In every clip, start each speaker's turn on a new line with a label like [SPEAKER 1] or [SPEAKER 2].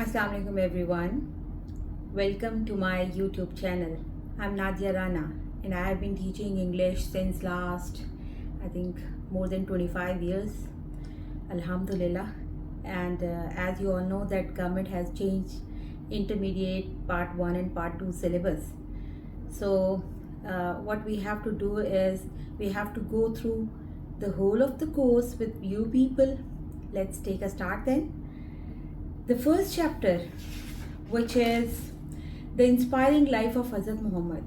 [SPEAKER 1] Assalamu alaikum everyone. Welcome to my YouTube channel. I'm Nadia Rana and I have been teaching English since last I think more than 25 years. Alhamdulillah. And as you all know that government has changed intermediate part 1 and part 2 syllabus. So what we have to do is we have to go through the whole of the course with you people. Let's take a start then. The first chapter, which is the inspiring life of Hazrat Muhammad,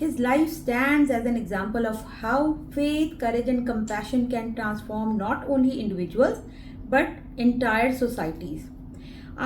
[SPEAKER 1] his life stands as an example of how faith, courage and compassion can transform not only individuals but entire societies.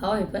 [SPEAKER 1] However,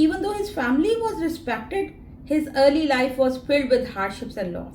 [SPEAKER 1] even though his family was respected, his early life was filled with hardships and loss.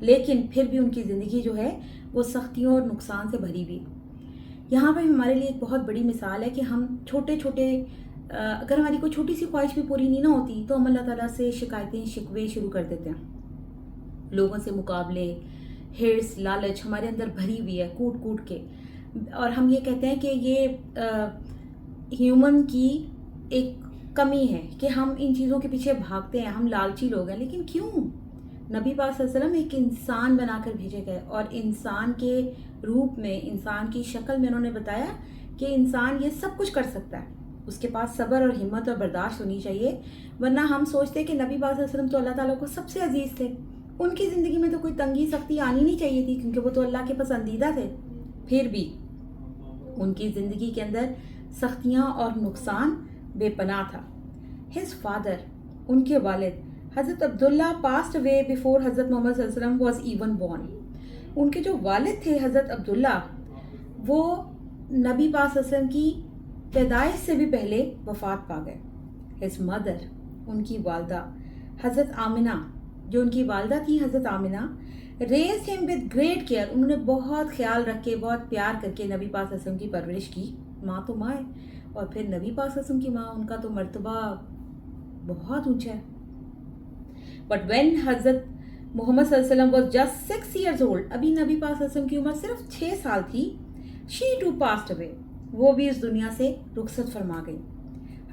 [SPEAKER 1] لیکن پھر بھی ان کی زندگی جو ہے وہ سختیوں اور نقصان سے بھری ہوئی. یہاں پہ ہمارے لیے ایک بہت بڑی مثال ہے کہ ہم چھوٹے چھوٹے اگر ہماری کوئی چھوٹی سی خواہش بھی پوری نہیں نہ ہوتی تو ہم اللہ تعالیٰ سے شکایتیں شکوے شروع کر دیتے ہیں. لوگوں سے مقابلے، ہرس، لالچ ہمارے اندر بھری ہوئی ہے کوٹ کوٹ کے، اور ہم یہ کہتے ہیں کہ یہ ہیومن کی ایک کمی ہے کہ ہم ان چیزوں کے پیچھے بھاگتے ہیں، ہم لالچی لوگ ہیں. لیکن کیوں؟ نبی پاک صلی اللہ علیہ وسلم ایک انسان بنا کر بھیجے گئے، اور انسان کے روپ میں، انسان کی شکل میں انہوں نے بتایا کہ انسان یہ سب کچھ کر سکتا ہے. اس کے پاس صبر اور ہمت اور برداشت ہونی چاہیے. ورنہ ہم سوچتے کہ نبی پاک صلی اللہ علیہ وسلم تو اللہ تعالیٰ کو سب سے عزیز تھے، ان کی زندگی میں تو کوئی تنگی سختی آنی نہیں چاہیے تھی کیونکہ وہ تو اللہ کے پسندیدہ تھے. پھر بھی ان کی زندگی کے اندر سختیاں اور نقصان بے پناہ تھا. ہز فادر، ان کے والد حضرت عبداللہ پاسڈ اوے بیفور حضرت محمد صلی اللہ علیہ وسلم واز ایون بورن. ان کے جو والد تھے حضرت عبداللہ، وہ نبی پاک صلی اللہ علیہ وسلم کی پیدائش سے بھی پہلے وفات پا گئے. ہز مدر، ان کی والدہ حضرت آمنہ، جو ان کی والدہ تھی حضرت آمنہ، ریز ہم ود گریٹ کیئر، انہوں نے بہت خیال رکھ کے، بہت پیار کر کے نبی پاک صلی اللہ علیہ وسلم کی پرورش کی. ماں تو ماں ہے، اور پھر نبی پاک صلی اللہ علیہ وسلم کی ماں، ان کا تو مرتبہ بہت اونچا ہے. بٹ وین حضرت محمد صلی اللہ علیہ وسلم واز جسٹ 6 years old، ابھی نبی پاک صلی اللہ علیہ وسلم کی عمر صرف 6 سال تھی، شی ٹو پاسڈ اوے، وہ بھی اس دنیا سے رخصت فرما گئی.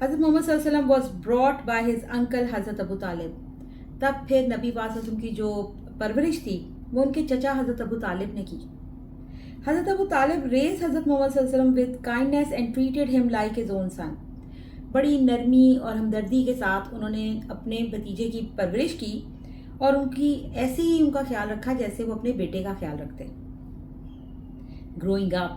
[SPEAKER 1] حضرت محمد صلی اللہ علیہ وسلم was brought by his uncle حضرت ابو طالب. تب پھر نبی پاک صلی اللہ علیہ وسلم کی جو پرورش تھی وہ ان کے چچا حضرت ابو طالب نے کی. حضرت ابو طالب ریز حضرت محمد صلی اللہ علیہ وسلم ود کائنڈنیس اینڈ ٹریٹڈ ہم لائک ہز اون سن. بڑی نرمی اور ہمدردی کے ساتھ انہوں نے اپنے بھتیجے کی پرورش کی، اور ان کی ایسے ہی ان کا خیال رکھا جیسے وہ اپنے بیٹے کا خیال رکھتے. گروئنگ اپ،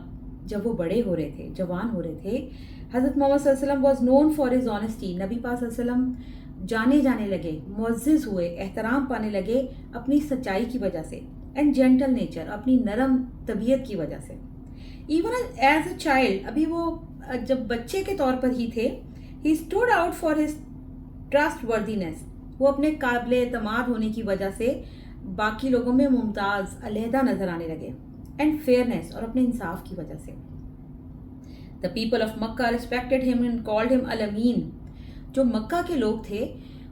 [SPEAKER 1] جب وہ بڑے ہو رہے تھے، جوان ہو رہے تھے، حضرت محمد صلی اللہ علیہ وسلم was known for his honesty. نبی پاک صلی اللہ علیہ وسلم جانے جانے لگے، معزز ہوئے، احترام پانے لگے اپنی سچائی کی وجہ سے، اینڈ جینٹل نیچر، اپنی نرم طبیعت کی وجہ سے. ایون ایز اے چائلڈ، ابھی وہ جب بچے کے طور پر ہی تھے، he stood out for his trustworthiness, وہ اپنے قابل اعتماد ہونے کی وجہ سے باقی لوگوں میں ممتاز، علیحدہ نظر آنے لگے. اینڈ فیئرنیس، اور اپنے انصاف کی وجہ سے. The people of Mecca respected him and called him Al Amin. جو مکہ کے لوگ تھے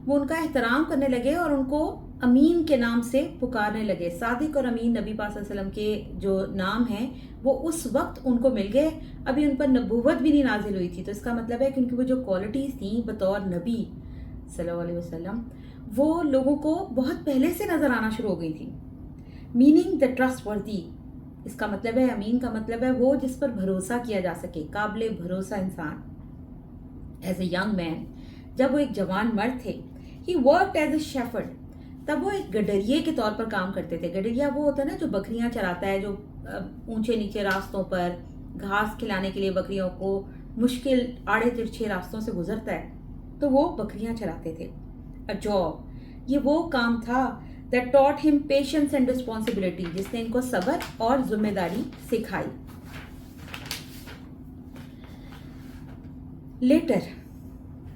[SPEAKER 1] وہ ان کا احترام کرنے لگے اور ان کو امین کے نام سے پکارنے لگے. صادق اور امین نبی پاک صلی اللہ علیہ وسلم کے جو نام ہیں وہ اس وقت ان کو مل گئے، ابھی ان پر نبوت بھی نہیں نازل ہوئی تھی. تو اس کا مطلب ہے کہ ان کی وہ جو کوالٹیز تھیں بطور نبی صلی اللہ علیہ وسلم، وہ لوگوں کو بہت پہلے سے نظر آنا شروع ہو گئی تھی. میننگ دا ٹرسٹ وردی، اس کا مطلب ہے، امین کا مطلب ہے وہ جس پر بھروسہ کیا جا سکے، قابل بھروسہ انسان. ایز اے ینگ مین، جب وہ ایک جوان مرد تھے، ہی ورکڈ ایز اے شیفرڈ، تب وہ ایک گڈریے کے طور پر کام کرتے تھے. گڈریا وہ ہوتا ہے نا جو بکریاں چراتا ہے، جو اونچے نیچے راستوں پر گھاس کھلانے کے لیے بکریوں کو مشکل آڑے ترچھے راستوں سے گزرتا ہے، تو وہ بکریاں چراتے تھے. اے جاب، یہ وہ کام تھا that taught him patience and responsibility، جس نے ان کو صبر اور ذمہ داری سکھائی. لیٹر،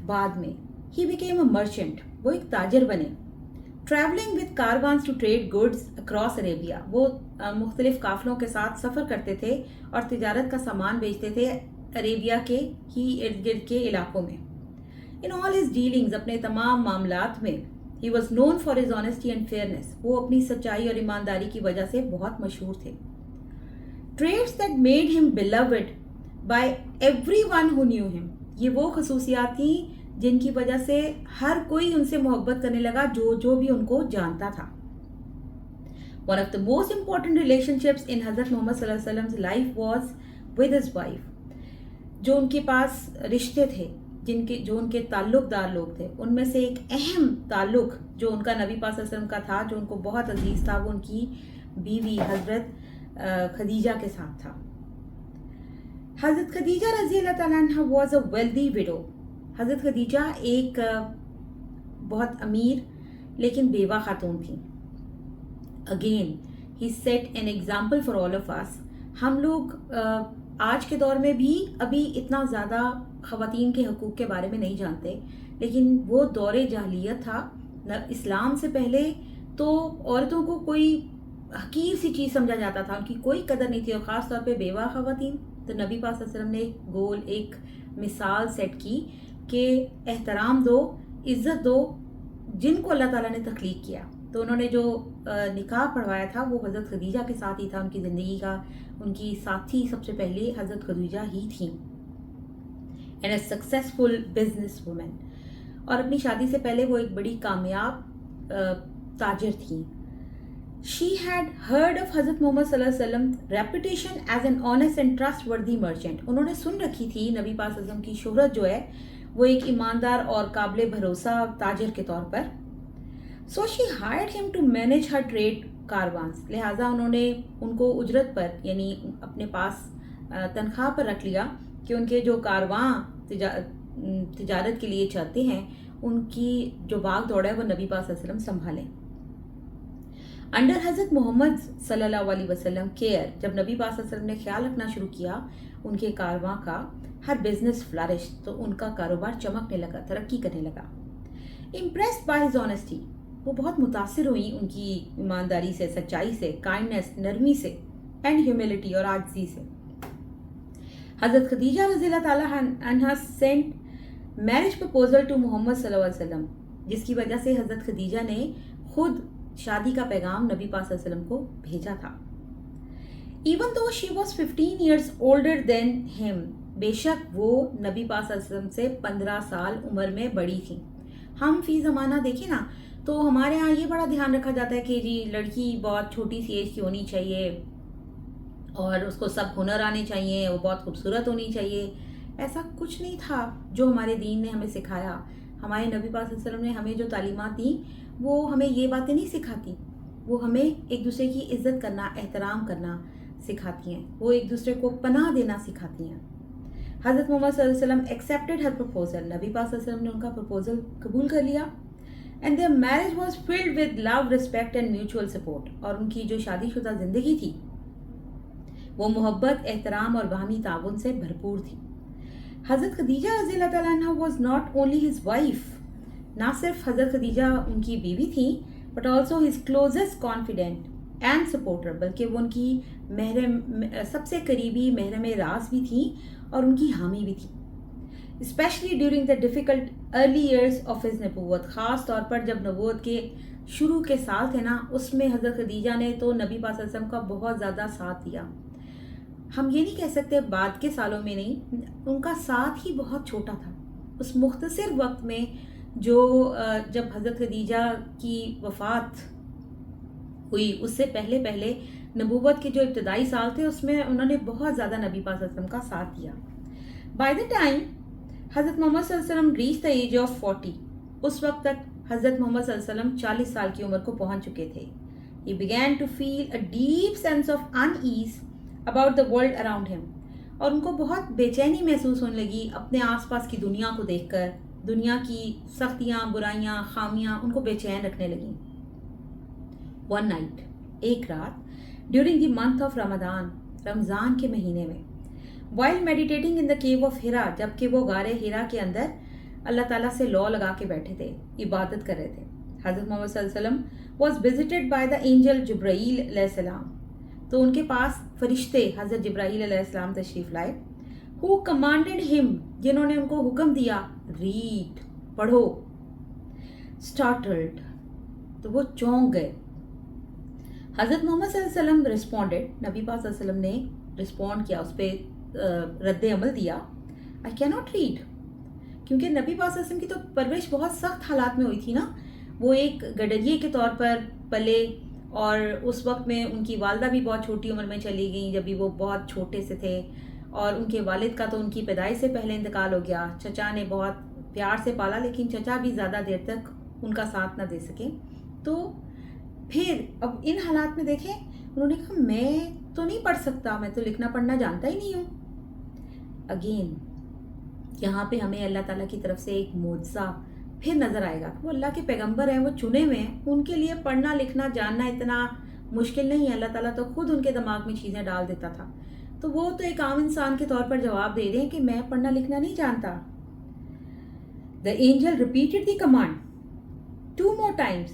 [SPEAKER 1] بعد میں، he became a merchant، وہ ایک تاجر بنے. traveling with caravans to trade goods across Arabia، وہ مختلف قافلوں کے ساتھ سفر کرتے تھے اور تجارت کا سامان بیچتے تھے عربیہ کے ہی ارد گرد کے علاقوں میں. in all his dealings، اپنے تمام معاملات میں، he was known for his honesty and fairness، وہ اپنی سچائی اور ایمانداری کی وجہ سے بہت مشہور تھے. traits that made him beloved by everyone who knew him، یہ وہ خصوصیات تھیں جن کی وجہ سے ہر کوئی ان سے محبت کرنے لگا جو بھی ان کو جانتا تھا. one of the most important relationships in حضرت محمد صلی اللہ علیہ وسلم life was with his wife، جو ان کے پاس رشتے تھے، جو ان کے تعلق دار لوگ تھے، ان میں سے ایک اہم تعلق جو ان کا نبی پاک صلی اللہ علیہ وسلم کا تھا، جو ان کو بہت عزیز تھا، وہ ان کی بیوی حضرت خدیجہ کے ساتھ تھا. حضرت خدیجہ رضی اللہ تعالیٰ عنہ واز اے ویلدی وڈو. حضرت خدیجہ ایک بہت امیر لیکن بیوہ خاتون تھیں. Again he set an example for all of us. ہم لوگ آج کے دور میں بھی ابھی اتنا زیادہ خواتین کے حقوق کے بارے میں نہیں جانتے، لیکن وہ دور جاہلیت تھا. اسلام سے پہلے تو عورتوں کو کوئی حقیر سی چیز سمجھا جاتا تھا، ان کی کوئی قدر نہیں تھی، اور خاص طور پہ بیوہ خواتین. تو نبی پاک صلی اللہ علیہ وسلم نے ایک گول، ایک مثال سیٹ کی کہ احترام دو، عزت دو جن کو اللہ تعالیٰ نے تخلیق کیا. تو انہوں نے جو نکاح پڑھوایا تھا وہ حضرت خدیجہ کے ساتھ ہی تھا. ان کی زندگی کا ان کی ساتھی سب سے پہلے حضرت خدیجہ ہی تھیں، and a successful business woman. اور اپنی شادی سے پہلے وہ ایک بڑی کامیاب تاجر تھیں. شی ہیڈ ہرڈ آف حضرت محمد صلی اللہ علیہ وسلم reputation as an honest and trust وردی مرچنٹ. انہوں نے سن رکھی تھی نبی پاک صلی اللہ علیہ وسلم کی شہرت جو ہے وہ ایک ایماندار اور قابل بھروسہ تاجر کے طور پر. سو شی ہائرڈ ہم ٹو مینیج ہر ٹریڈ کاروانس. لہٰذا انہوں نے ان کو اجرت پر یعنی اپنے پاس تنخواہ پر رکھ لیا کہ ان کے جو کارواں تجارت کے لیے چلتے ہیں ان کی جو بھاگ دوڑ ہے وہ نبی پاک صلی اللہ علیہ وسلم سنبھالیں. انڈر حضرت محمد صلی اللہ علیہ وسلم کیئر، جب نبی پاک صلی اللہ علیہ وسلم نے خیال رکھنا شروع کیا ان کے کارواں کا، ہر بزنس فلرش، تو ان کا کاروبار چمکنے لگا، ترقی کرنے لگا. امپریسڈ بائی ہز آنیسٹی، وہ بہت متاثر ہوئی ان کی ایمانداری سے، سچائی سے، کائنڈنیس، نرمی سے، اینڈ ہیوملٹی اور عاجزی سے. حضرت خدیجہ رضی اللہ تعالیٰ عنہا سینٹ میرج پرپوزل ٹو محمد صلی اللہ علیہ وسلم، جس کی وجہ سے حضرت خدیجہ نے خود شادی کا پیغام نبی پاک صلی اللہ علیہ وسلم کو بھیجا تھا. Even though she was 15 years older than ہم، بے شک وہ نبی پاک صلی اللہ علیہ وسلم سے 15 سال عمر میں بڑی تھیں. ہم فی زمانہ دیکھیں نا تو ہمارے ہاں یہ بڑا دھیان رکھا جاتا ہے کہ جی لڑکی بہت چھوٹی سی ایج کی ہونی چاہیے اور اس کو سب ہنر آنے چاہیے، وہ بہت خوبصورت ہونی چاہیے. ایسا کچھ نہیں تھا جو ہمارے دین نے ہمیں سکھایا. ہمارے نبی پاک صلی اللہ علیہ وسلم نے ہمیں جو تعلیمات دیں وہ ہمیں یہ باتیں نہیں سکھاتی، وہ ہمیں ایک دوسرے کی عزت کرنا، احترام کرنا سکھاتی ہیں، وہ ایک دوسرے کو پناہ دینا سکھاتی ہیں. حضرت محمد صلی اللہ علیہ وسلم ایکسیپٹڈ ہر پرپوزل، نبی پاک صلی اللہ علیہ وسلم نے ان کا پرپوزل قبول کر لیا. And their marriage was filled with love, respect and mutual support. اور ان کی جو شادی شدہ زندگی تھی وہ محبت، احترام اور باہمی تعاون سے بھرپور تھی. حضرت خدیجہ رضی اللہ تعالیٰ عنہ was not only his wife, نہ صرف حضرت خدیجہ ان کی بیوی تھیں but also his closest confident and supporter, بلکہ وہ ان کی سب سے قریبی محرم راز بھی تھیں اور ان کی حامی بھی تھی. Especially during the difficult early years of his نبوت، خاص طور پر جب نبوت کے شروع کے سال تھے نا، اس میں حضرت خدیجہ نے تو نبی پاک صلی اللہ علیہ وسلم کا بہت زیادہ ساتھ دیا. ہم یہ نہیں کہہ سکتے بعد کے سالوں میں نہیں، ان کا ساتھ ہی بہت چھوٹا تھا. اس مختصر وقت میں جو جب حضرت خدیجہ کی وفات ہوئی اس سے پہلے نبوت کے جو ابتدائی سال تھے اس میں انہوں نے بہت زیادہ نبی پاک صلی اللہ علیہ وسلم کا ساتھ دیا. بائی دا ٹائم حضرت محمد صلی اللہ علیہ وسلم ریچ دا ایج آف 40، اس وقت تک حضرت محمد صلی اللہ علیہ وسلم 40 سال کی عمر کو پہنچ چکے تھے. He began to feel a deep sense of unease about the world around him، اور ان کو بہت بے چینی محسوس ہونے لگی اپنے آس پاس کی دنیا کو دیکھ کر. دنیا کی سختیاں، برائیاں، خامیاں ان کو بے چین رکھنے لگیں. ون نائٹ، ایک رات، ڈیورنگ دی منتھ آف رمضان، رمضان کے مہینے میں، while میڈیٹیٹنگ in the Q of ہیرا، جبکہ وہ غار ہیرا کے اندر اللہ تعالیٰ سے لو لگا کے بیٹھے تھے، عبادت کر رہے تھے. حضرت محمد صلی اللہ علیہ وسلم was visited by the angel Jibril علیہ السلام، تو ان کے پاس فرشتے حضرت جبرائیل علیہ السلام تشریف لائے. who commanded him، جنہوں نے ان کو حکم دیا read، پڑھو. startled، تو وہ چونک گئے. حضرت محمد صلی اللہ علیہ وسلم responded، نبی پاک صلی اللہ علیہ وسلم نے رسپونڈ کیا، اس پہ رد عمل دیا. I cannot read، کیونکہ نبی پاک صلی اللہ علیہ وسلم کی تو پرورش بہت سخت حالات میں ہوئی تھی نا. وہ ایک گڈریے کے طور پر پلے، اور اس وقت میں ان کی والدہ بھی بہت چھوٹی عمر میں چلی گئیں جب بھی وہ بہت چھوٹے سے تھے، اور ان کے والد کا تو ان کی پیدائش سے پہلے انتقال ہو گیا. چچا نے بہت پیار سے پالا لیکن چچا بھی زیادہ دیر تک ان کا ساتھ نہ دے سکے. تو پھر اب ان حالات میں دیکھیں انہوں نے کہا میں تو نہیں پڑھ سکتا، میں تو لکھنا پڑھنا جانتا ہی نہیں ہوں. اگین یہاں پہ ہمیں اللہ تعالیٰ کی طرف سے ایک معجزہ پھر نظر آئے گا. وہ اللہ کے پیغمبر ہیں، وہ چنے ہوئے ہیں، ان کے لیے پڑھنا لکھنا جاننا اتنا مشکل نہیں ہے. اللہ تعالیٰ تو خود ان کے دماغ میں چیزیں ڈال دیتا تھا. تو وہ تو ایک عام انسان کے طور پر جواب دے رہے ہیں کہ میں پڑھنا لکھنا نہیں جانتا. The angel repeated the command, 2 more times,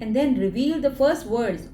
[SPEAKER 1] And then reveal the first words,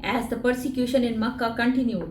[SPEAKER 1] As the persecution in Makkah continued,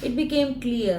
[SPEAKER 1] it became clear,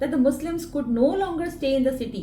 [SPEAKER 1] that the Muslims could no longer stay in the city,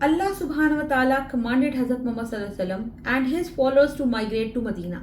[SPEAKER 1] Allah subhanahu wa ta'ala commanded Hazrat Muhammad sallallahu alaihi wasallam and his followers to migrate to Medina.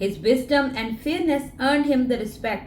[SPEAKER 1] His wisdom and fairness earned him the respect.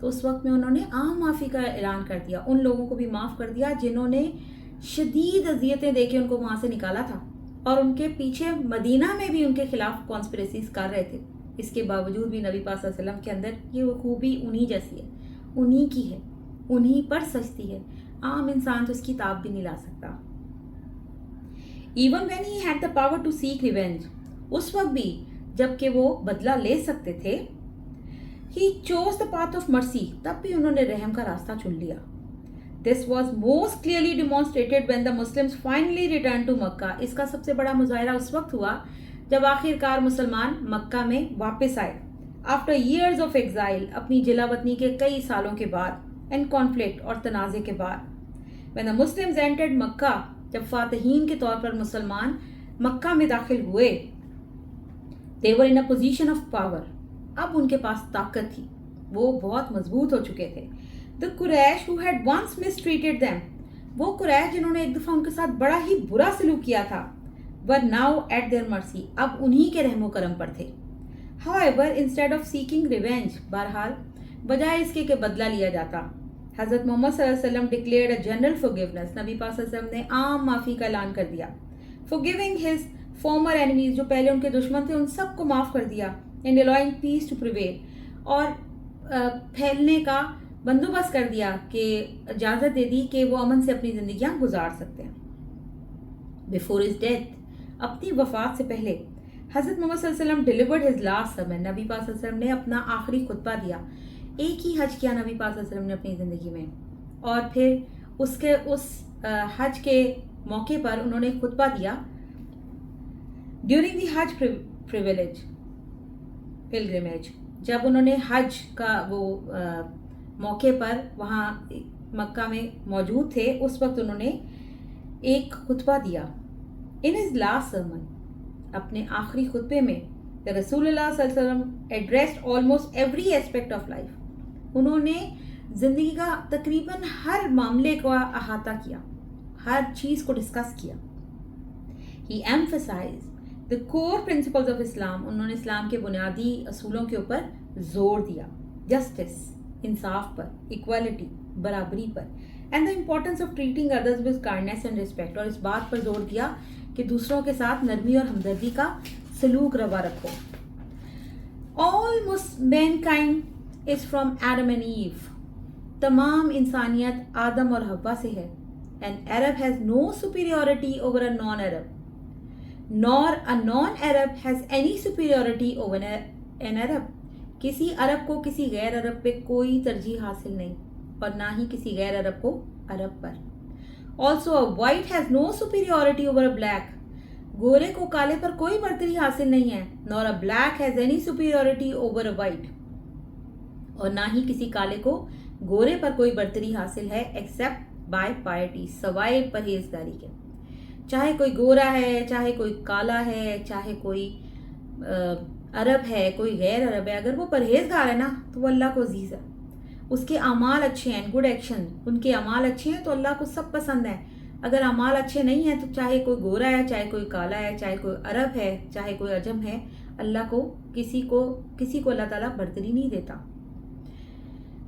[SPEAKER 1] تو اس وقت میں انہوں نے عام معافی کا اعلان کر دیا، ان لوگوں کو بھی معاف کر دیا جنہوں نے شدید اذیتیں دے کے ان کو وہاں سے نکالا تھا، اور ان کے پیچھے مدینہ میں بھی ان کے خلاف کانسپریسیز کر رہے تھے۔ اس کے باوجود بھی نبی پاک صلی اللہ علیہ وسلم کے اندر یہ خوبی انہی جیسی ہے، انہی کی ہے، انہی پر سجتی ہے، عام انسان تو اس کی تاب بھی نہیں لا سکتا۔ Even when he had the power to seek revenge, اس وقت بھی جب کہ وہ بدلہ لے سکتے تھے، he chose the path of mercy, تب بھی انہوں نے رحم کا راستہ چن لیا۔ This was most clearly demonstrated when the muslims finally return to Mecca, اس کا سب سے بڑا مظاہرہ اس وقت ہوا جب آخر کار مسلمان مکہ میں واپس آئے، آفٹر ایئرز آف ایگزائل، اپنی جلا وطنی کے کئی سالوں کے بعد، اینڈ کانفلکٹ اور تنازع کے بعد۔ وین دا مسلمز انٹرڈ مکہ، جب فاتحین کے طور پر مسلمان مکہ میں داخل ہوئے، they were in a position of power، اب ان کے پاس طاقت تھی، وہ بہت مضبوط ہو چکے تھے۔ the Quraysh who had once mistreated them، وہ قریش جنہوں نے ایک دفعہ ان کے ساتھ بڑا ہی برا سلوک کیا تھا، were now at their mercy، اب انہی کے رحم و کرم پر تھے۔ however instead of seeking revenge، بہرحال بجائے اس کے کہ بدلہ لیا جاتا، حضرت محمد صلی اللہ علیہ وسلم declared a general forgiveness، نبی پاک صلی اللہ علیہ وسلم نے عام معافی کا اعلان کر دیا، forgiving his former enemies، جو پہلے ان کے دشمن تھے ان سب کو معاف کر دیا، and allowing peace to prevail، اور پھیلنے کا بندوبست کر دیا، کہ اجازت دے دی کہ وہ امن سے اپنی زندگیاں گزار سکتے ہیں۔ before his death، اپنی وفات سے پہلے، حضرت محمد صلی اللہ علیہ وسلم delivered his last sermon، نبی پاک صلی اللہ علیہ وسلم نے اپنا آخری خطبہ دیا، ایک ہی حج کیا نبی پاک صلی اللہ علیہ وسلم نے اپنی زندگی میں، اور پھر اس حج کے موقع پر انہوں نے خطبہ دیا ڈیورنگ دی حج پلگرمیج، جب انہوں نے حج کا وہ موقع پر وہاں مکہ میں موجود تھے، اس وقت انہوں نے ایک خطبہ دیا۔ ان ہز لاسٹ سرمن، اپنے آخری خطبے میں، رسول اللہ صلی اللہ علیہ وسلم addressed almost every aspect of life, انہوں نے زندگی کا تقریباً ہر معاملے کا احاطہ کیا، ہر چیز کو ڈسکس کیا۔ ہی emphasize the core principles of Islam، انہوں نے اسلام کے بنیادی اصولوں کے اوپر زور دیا، جسٹس، انصاف پر، ایکوالٹی، برابری پر، and the importance of treating others with kindness and respect، اور اس بات پر زور دیا کہ دوسروں کے ساتھ نرمی اور ہمدردی کا سلوک روا رکھو۔ all mankind is from Adam and Eve، تمام انسانیت آدم اور حوا سے ہے، and Arab has no superiority over a non-Arab، nor a non-Arab has any superiority over an Arab، کسی عرب کو کسی غیر عرب پہ کوئی ترجیح حاصل نہیں، اور نہ ہی کسی غیر عرب کو عرب پر۔ also a white has no superiority over a black، گورے کو کالے پر کوئی برتری حاصل نہیں ہے، nor a black has any superiority over a white، اور نہ ہی کسی کالے کو گورے پر کوئی برتری حاصل ہے except by piety، سوائے پرہیزگاری کے۔ چاہے کوئی گورا ہے، چاہے کوئی کالا ہے، چاہے کوئی عرب ہے، کوئی غیر عرب ہے، اگر وہ پرہیزگار ہے نا تو وہ اللہ کو عزیز ہے، اس کے اعمال اچھے ہیں، گڈ ایکشن، ان کے اعمال اچھے ہیں تو اللہ کو سب پسند ہے۔ اگر اعمال اچھے نہیں ہیں تو چاہے کوئی گورا ہے، چاہے کوئی کالا ہے، چاہے کوئی عرب ہے، چاہے کوئی عجم ہے، اللہ کو کسی کو اللہ تعالیٰ برتری نہیں دیتا۔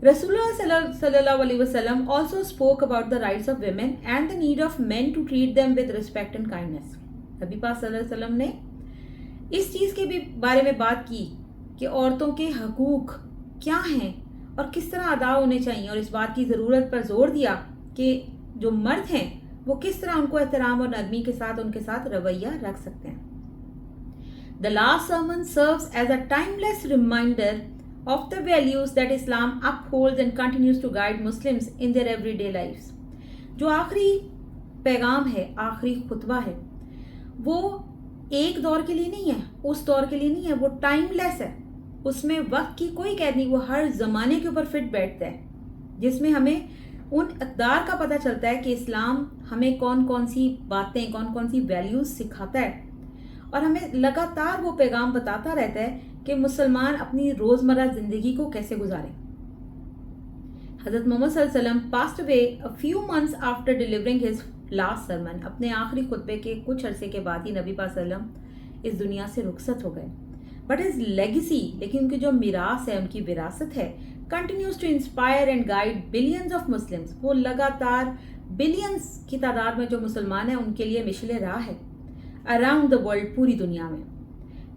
[SPEAKER 1] رسول اللہ صلی اللہ علیہ وسلم also spoke about the rights of women and the need of men to treat them with respect and kindness، نبی پاک صلی اللہ علیہ وسلم نے اس چیز کے بھی بارے میں بات کی کہ عورتوں کے حقوق کیا ہیں اور کس طرح ادا ہونے چاہیے، اور اس بات کی ضرورت پر زور دیا کہ جو مرد ہیں وہ کس طرح ان کو احترام اور نرمی کے ساتھ ان کے ساتھ رویہ رکھ سکتے ہیں۔ The last sermon serves as a timeless reminder of the values that Islam upholds and continues to guide Muslims in their everyday lives۔ جو آخری پیغام ہے، آخری خطبہ ہے، وہ ایک دور کے لیے نہیں ہے، اس دور کے لیے نہیں ہے، وہ ٹائم لیس ہے، اس میں وقت کی کوئی قید نہیں، وہ ہر زمانے کے اوپر فٹ بیٹھتا ہے، جس میں ہمیں ان اقدار کا پتہ چلتا ہے کہ اسلام ہمیں کون کون سی باتیں، کون کون سی ویلیوز سکھاتا ہے، اور ہمیں لگاتار وہ پیغام بتاتا رہتا ہے کہ مسلمان اپنی روزمرہ زندگی کو کیسے گزاریں۔ حضرت محمد صلی اللہ علیہ وسلم passed away a few months after delivering his last sermon، اپنے آخری خطبے کے کچھ عرصے کے بعد ہی نبی پاک صلی اللہ علیہ وسلم اس دنیا سے رخصت ہو گئے۔ بٹ his legacy، لیکن ان کی جو میراث ہے، ان کی وراثت ہے، continues to inspire and guide billions of Muslims. وہ لگاتار بلینز کی تعداد میں جو مسلمان ہیں ان کے لیے مشعل راہ ہے around the world, پوری دنیا میں.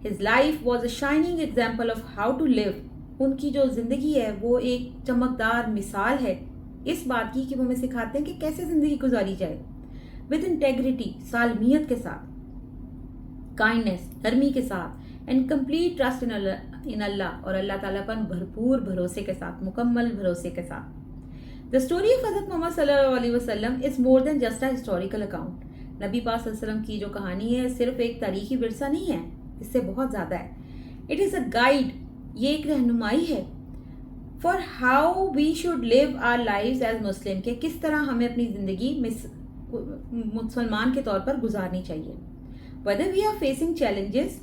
[SPEAKER 1] His life was a shining example of how to live. ان کی جو زندگی ہے وہ ایک چمکدار مثال ہے اس بات کی کہ وہ ہمیں سکھاتے ہیں کہ کیسے زندگی گزاری جائے. with integrity, سالمیت کے ساتھ, kindness, نرمی کے ساتھ, and complete trust in Allah, اور اللہ تعالیٰ پر بھرپور بھروسے کے ساتھ, مکمل بھروسے کے ساتھ. The story of حضرت محمد صلی اللہ علیہ وسلم is more than just a historical account. نبی پاک صلی اللہ علیہ وسلم کی جو کہانی ہے صرف ایک تاریخی ورثہ نہیں ہے, اس سے بہت زیادہ ہے. It is a guide, یہ ایک رہنمائی ہے for how we should live our lives as Muslim, کہ کس طرح ہمیں اپنی زندگی مسلمان کے طور پر گزارنی چاہیے. Whether we are facing challenges,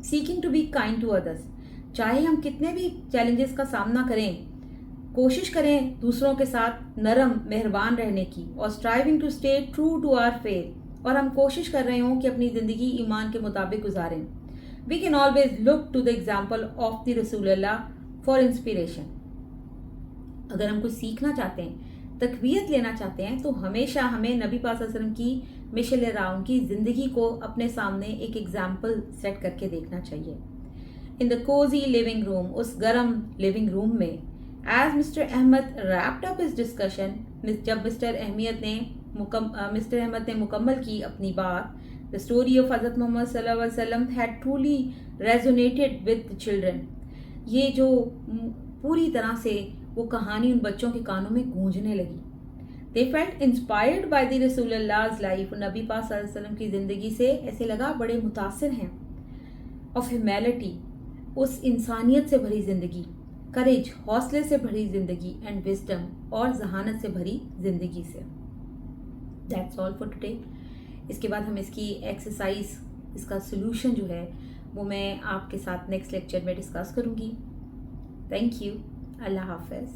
[SPEAKER 1] seeking to be kind to others, چاہے ہم کتنے بھی چیلنجز کا سامنا کریں, کوشش کریں دوسروں کے ساتھ نرم مہربان رہنے کی, اور striving to stay true to our faith, اور ہم کوشش کر رہے ہوں کہ اپنی زندگی ایمان کے مطابق گزاریں. We can always look to the example of the رسول اللہ for inspiration. اگر ہم کچھ سیکھنا چاہتے ہیں, تقویت لینا چاہتے ہیں, تو ہمیشہ ہمیں نبی پاک صلی اللہ علیہ وسلم کی مشعل راہ, ان کی زندگی کو اپنے سامنے ایک ایگزامپل سیٹ کر کے دیکھنا چاہیے. ان دا کوزی لیونگ روم, اس گرم لیونگ روم میں, as mister Ahmed wrapped up his discussion, جب مسٹر احمد نے مکمل کی اپنی بات, the story of حضرت محمد صلی اللہ علیہ وسلم had truly resonated with the children. یہ جو پوری طرح سے وہ کہانی ان بچوں کے کانوں میں گونجنے لگی. They felt inspired by the رسول Allah's life. نبی پاک صلی اللہ علیہ وسلم کی زندگی سے ایسے لگا بڑے متاثر ہیں. Of humility, اس انسانیت سے بھری زندگی, courage, حوصلے سے بھری زندگی, and wisdom, اور ذہانت سے بھری زندگی سے. That's all for today. اس کے بعد ہم اس کی ایکسرسائز, اس کا سلوشن جو ہے وہ میں آپ کے ساتھ نیکسٹ لیکچر میں ڈسکس کروں گی. Thank you. اللہ حافظ.